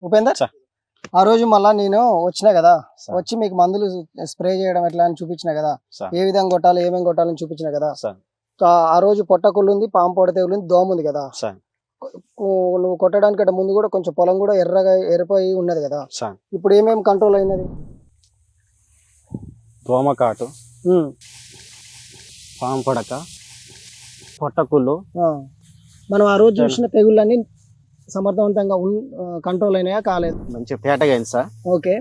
Upender sir. ఆ రోజు మళ్ళా నేను వచ్చినా కదా సార్. వచ్చి మీకు మందులు స్ప్రే చేయడం ఎట్లా అని చూపించిన కదా సార్. ఏ విధంగా కొట్టాలి ఏమేమి కొట్టాలని చూపించిన కదా సార్. ఆ రోజు పొట్టకుళ్ళు ఉంది పాము పొడ తెగులు ఉంది దోమ ఉంది కదా సార్. నువ్వు కొట్టడానికి ముందు కూడా కొంచెం పొలం కూడా ఎర్రపోయి ఉన్నది కదా సార్. ఇప్పుడు ఏమేమి కంట్రోల్ అయినది దోమకాటు, ఉమ్, పాము పడక, పొట్టకుళ్ళు. ఆ. మనం ఆ రోజు చూసిన తెగుళ్ళన్నీ సమర్థవంతంగా కంట్రోల్ అయినాయా కాలేదు మంచిగా తేటగా అయింది సార్. ఓకే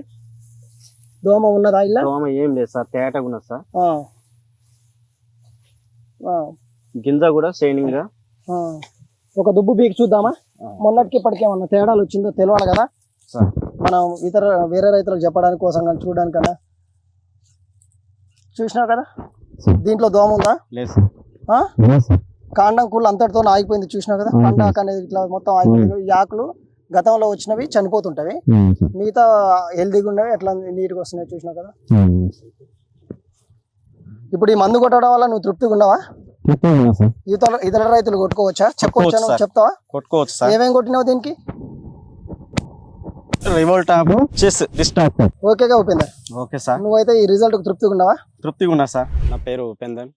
దోమ ఉన్నదా ఇలా దోమ ఏం లేదు సార్, తేటగా ఉన్నది సార్. ఆ. ఆ. గింజ కూడా షైనింగ్ గా. ఆ. ఒక దుబ్బు బీకి చూద్దామా మొన్నటికి ఇప్పటికి ఏమన్నా తేడాలు వచ్చిందో తెలియాలి కదా సార్. మనం వేరే రైతులకు చెప్పడానికి కోసం కానీ చూడడానికన్నా చూసినావు కదా దీంట్లో దోమ ఉందా లేదు సార్. ఆ? కాండం కూలు అంతటితో ఆగిపోయింది చూసినావు కదా పండాక అనేది ఇట్లా మొత్తం ఆగిపోయింది ఈ ఆకులు గతంలో వచ్చినవి చనిపోతుంటవి మిగతా హెల్దీగా ఉన్నవి ఎట్లా నీట్గా వస్తున్నాయి చూసినావు కదా ఇప్పుడు ఈ మందు కొట్టడం వల్ల నువ్వు తృప్తిగా ఉన్నావా ఇతర రైతులు కొట్టుకోవచ్చా చెప్పవచ్చా నువ్వు సార్. చెప్తావా కొట్టుకోవచ్చు సార్. ఏమేమి కొట్టినావు దీనికి రివోల్టాప్, చెస్, డిస్ట్రాక్టర్. ఓకేగా ఉపేందర్ ఓకే సార్. నువ్వైతే ఈ రిజల్ట్ తృప్తిగా ఉన్నావా తృప్తిగా ఉన్నా సార్. నా పేరు ఉపేందర్,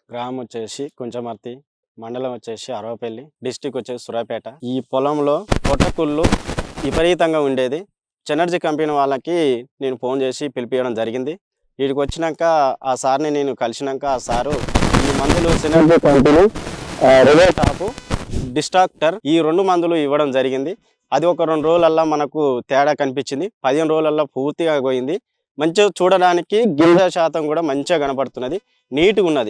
గ్రామం వచ్చేసి కొంచెమర్తి, మండలం వచ్చేసి అరవపల్లి, డిస్టిక్ వచ్చేసి సూర్యాపేట. ఈ పొలంలో పొట్టకుళ్ళు విపరీతంగా ఉండేది. చెనర్జీ కంపెనీ వాళ్ళకి నేను ఫోన్ చేసి పిలిపించడం జరిగింది. వీడికి వచ్చినాక ఆ సార్ని నేను కలిసినాక ఆ సారు ఈ మందులు చెనర్జీ కంపెనీ రివోల్టాప్, డిస్ట్రాక్టర్ ఈ 2 మందులు ఇవ్వడం జరిగింది. అది ఒక 2 రోజులల్లా మనకు తేడా కనిపించింది. 15 రోజులల్లా పూర్తిగా పోయింది. మంచిగా చూడడానికి గింజ శాతం కూడా మంచిగా కనపడుతున్నది, నీట్గా ఉన్నది.